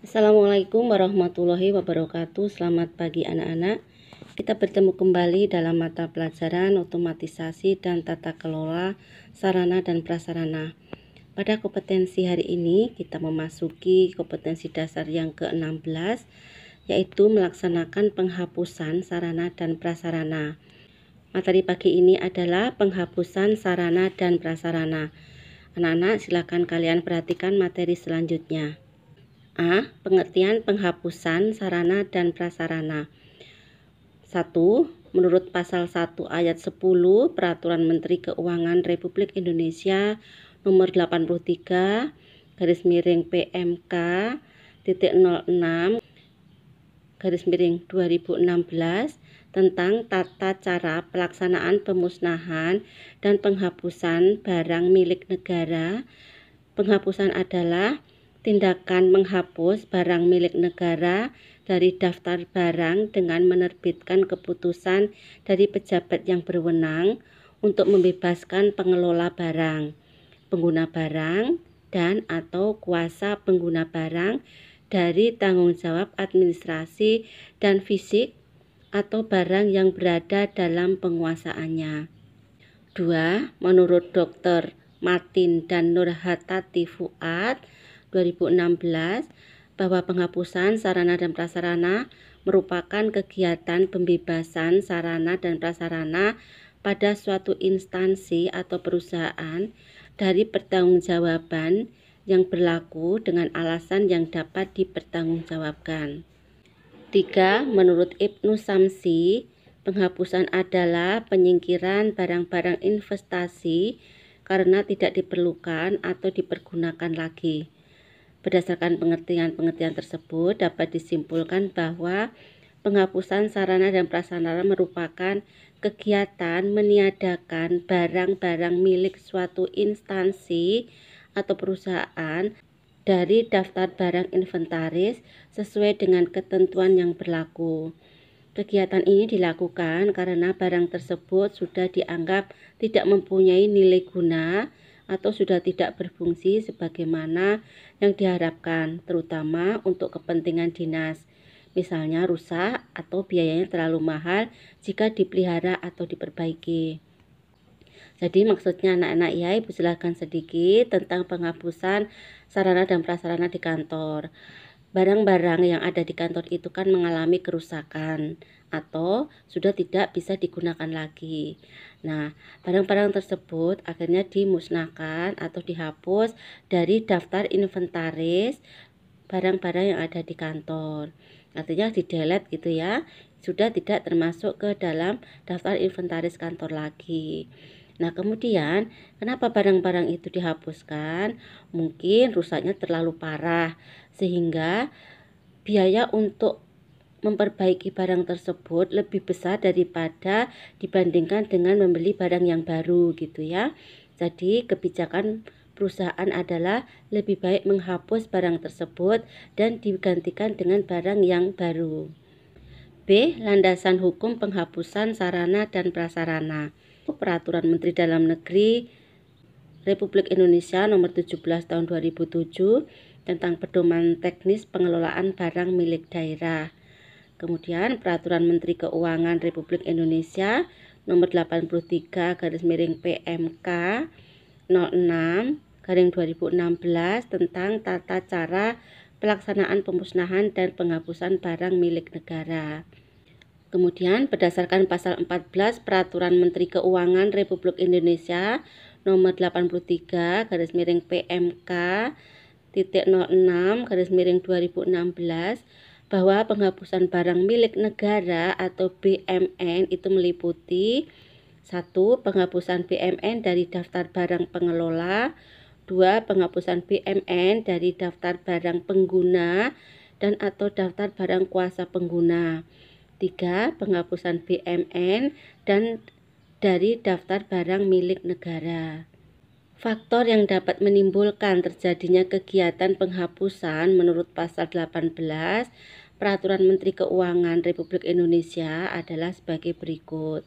Assalamualaikum warahmatullahi wabarakatuh. Selamat pagi anak-anak. Kita bertemu kembali dalam mata pelajaran otomatisasi dan tata kelola sarana dan prasarana. Pada kompetensi hari ini kita memasuki kompetensi dasar yang ke-16, yaitu melaksanakan penghapusan sarana dan prasarana. Materi pagi ini adalah penghapusan sarana dan prasarana. Anak-anak, silakan kalian perhatikan materi selanjutnya. A. Pengertian penghapusan sarana dan prasarana. 1. Menurut pasal 1 ayat 10 Peraturan Menteri Keuangan Republik Indonesia nomor 83 PMK .06 2016 tentang tata cara pelaksanaan pemusnahan dan penghapusan barang milik negara. Penghapusan adalah tindakan menghapus barang milik negara dari daftar barang dengan menerbitkan keputusan dari pejabat yang berwenang untuk membebaskan pengelola barang, pengguna barang, dan atau kuasa pengguna barang dari tanggung jawab administrasi dan fisik atau barang yang berada dalam penguasaannya. 2. Menurut Dr. Martin dan Nurhatati Fuad 2016 bahwa penghapusan sarana dan prasarana merupakan kegiatan pembebasan sarana dan prasarana pada suatu instansi atau perusahaan dari pertanggungjawaban yang berlaku dengan alasan yang dapat dipertanggungjawabkan. 3. Menurut Ibnu Samsi, penghapusan adalah penyingkiran barang-barang investasi karena tidak diperlukan atau dipergunakan lagi. Berdasarkan pengertian-pengertian tersebut, dapat disimpulkan bahwa penghapusan sarana dan prasarana merupakan kegiatan meniadakan barang-barang milik suatu instansi atau perusahaan dari daftar barang inventaris sesuai dengan ketentuan yang berlaku. Kegiatan ini dilakukan karena barang tersebut sudah dianggap tidak mempunyai nilai guna atau sudah tidak berfungsi sebagaimana yang diharapkan, terutama untuk kepentingan dinas. Misalnya rusak atau biayanya terlalu mahal jika dipelihara atau diperbaiki. Jadi maksudnya anak-anak ya, Ibu jelaskan sedikit tentang penghapusan sarana dan prasarana di kantor. Barang-barang yang ada di kantor itu kan mengalami kerusakan atau sudah tidak bisa digunakan lagi. Nah, barang-barang tersebut akhirnya dimusnahkan atau dihapus dari daftar inventaris barang-barang yang ada di kantor. Artinya di-delete gitu ya, sudah tidak termasuk ke dalam daftar inventaris kantor lagi. Nah, kemudian kenapa barang-barang itu dihapuskan? Mungkin rusaknya terlalu parah sehingga biaya untuk memperbaiki barang tersebut lebih besar daripada dibandingkan dengan membeli barang yang baru gitu ya. Jadi kebijakan perusahaan adalah lebih baik menghapus barang tersebut dan digantikan dengan barang yang baru. B. Landasan hukum penghapusan sarana dan prasarana. Peraturan Menteri Dalam Negeri Republik Indonesia nomor 17 tahun 2007 tentang pedoman teknis pengelolaan barang milik daerah. Kemudian Peraturan Menteri Keuangan Republik Indonesia nomor 83 PMK 06 2016 tentang tata cara pelaksanaan pemusnahan dan penghapusan barang milik negara. Kemudian berdasarkan pasal 14 Peraturan Menteri Keuangan Republik Indonesia nomor 83 PMK .06 2016 bahwa penghapusan barang milik negara atau BMN itu meliputi 1. Penghapusan BMN dari daftar barang pengelola, 2. Penghapusan BMN dari daftar barang pengguna dan atau daftar barang kuasa pengguna, 3. Penghapusan BMN dan dari daftar barang milik negara. Faktor yang dapat menimbulkan terjadinya kegiatan penghapusan menurut pasal 18 Peraturan Menteri Keuangan Republik Indonesia adalah sebagai berikut.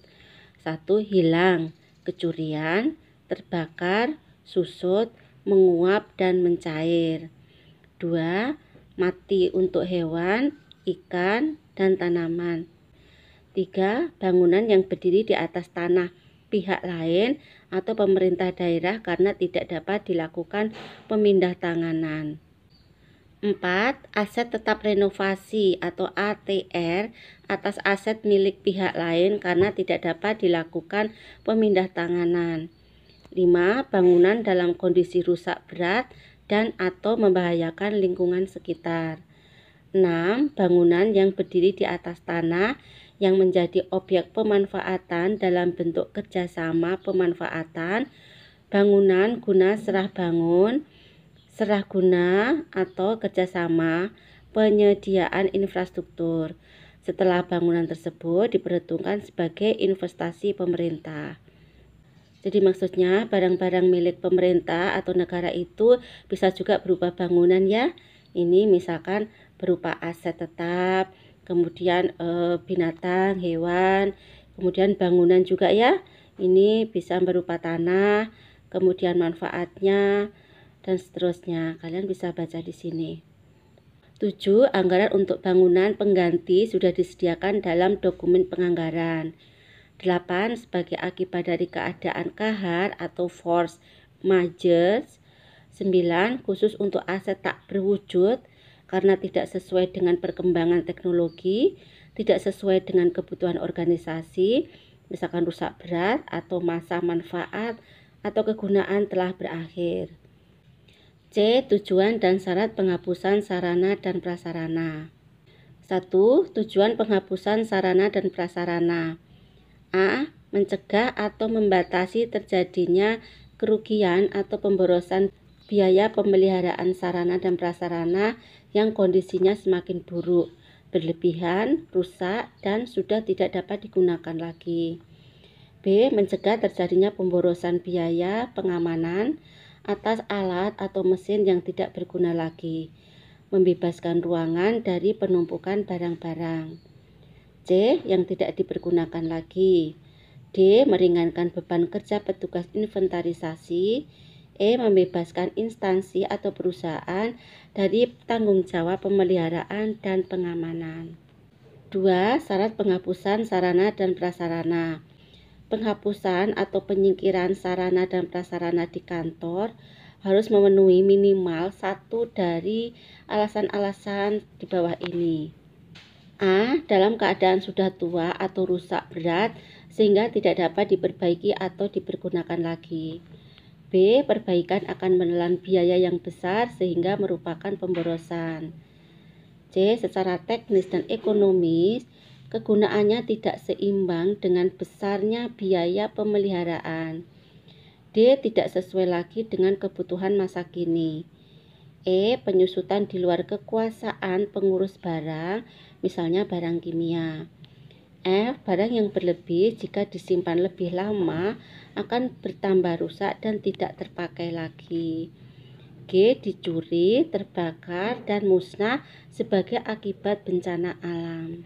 1. Hilang, kecurian, terbakar, susut, menguap, dan mencair. 2. mati untuk hewan, ikan, dan tanaman. 3. Bangunan yang berdiri di atas tanah pihak lain atau pemerintah daerah karena tidak dapat dilakukan pemindahtanganan. 4. Aset tetap renovasi atau ATR atas aset milik pihak lain karena tidak dapat dilakukan pemindahtanganan. 5. Bangunan dalam kondisi rusak berat dan atau membahayakan lingkungan sekitar. 6. Bangunan yang berdiri di atas tanah yang menjadi objek pemanfaatan dalam bentuk kerjasama pemanfaatan, bangunan guna serah bangun, serah guna atau kerjasama penyediaan infrastruktur. Setelah bangunan tersebut diperhitungkan sebagai investasi pemerintah. Jadi maksudnya barang-barang milik pemerintah atau negara itu bisa juga berupa bangunan ya. Ini misalkan berupa aset tetap, kemudian binatang, hewan, kemudian bangunan juga ya. Ini bisa berupa tanah, kemudian manfaatnya, dan seterusnya. Kalian bisa baca di sini. 7. Anggaran untuk bangunan pengganti sudah disediakan dalam dokumen penganggaran. 8. Sebagai akibat dari keadaan kahar atau force majeure. 9. Khusus untuk aset tak berwujud karena tidak sesuai dengan perkembangan teknologi, tidak sesuai dengan kebutuhan organisasi, misalkan rusak berat atau masa manfaat atau kegunaan telah berakhir. C. Tujuan dan syarat penghapusan sarana dan prasarana. 1. Tujuan penghapusan sarana dan prasarana. A. Mencegah atau membatasi terjadinya kerugian atau pemborosan biaya pemeliharaan sarana dan prasarana yang kondisinya semakin buruk, berlebihan, rusak, dan sudah tidak dapat digunakan lagi. B. Mencegah terjadinya pemborosan biaya pengamanan atas alat atau mesin yang tidak berguna lagi, membebaskan ruangan dari penumpukan barang-barang. C. Yang tidak dipergunakan lagi. D. Meringankan beban kerja petugas inventarisasi. E. Membebaskan instansi atau perusahaan dari tanggung jawab pemeliharaan dan pengamanan. 2. Syarat penghapusan sarana dan prasarana. Penghapusan atau penyingkiran sarana dan prasarana di kantor harus memenuhi minimal satu dari alasan-alasan di bawah ini. A. Dalam keadaan sudah tua atau rusak berat sehingga tidak dapat diperbaiki atau dipergunakan lagi. B. Perbaikan akan menelan biaya yang besar sehingga merupakan pemborosan. C. Secara teknis dan ekonomis, kegunaannya tidak seimbang dengan besarnya biaya pemeliharaan. D. Tidak sesuai lagi dengan kebutuhan masa kini. E. Penyusutan di luar kekuasaan pengurus barang, misalnya barang kimia. F. Barang yang berlebih jika disimpan lebih lama akan bertambah rusak dan tidak terpakai lagi. G. Dicuri, terbakar, dan musnah sebagai akibat bencana alam.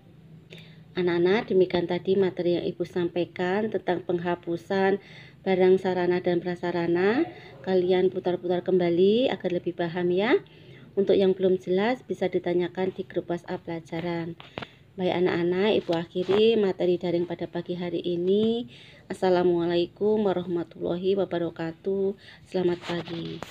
Anak-anak, demikian tadi materi yang Ibu sampaikan tentang penghapusan barang sarana dan prasarana. Kalian putar-putar kembali agar lebih paham ya. Untuk yang belum jelas bisa ditanyakan di grup WhatsApp pelajaran. Baik anak-anak, Ibu akhiri materi daring pada pagi hari ini. Assalamualaikum warahmatullahi wabarakatuh. Selamat pagi.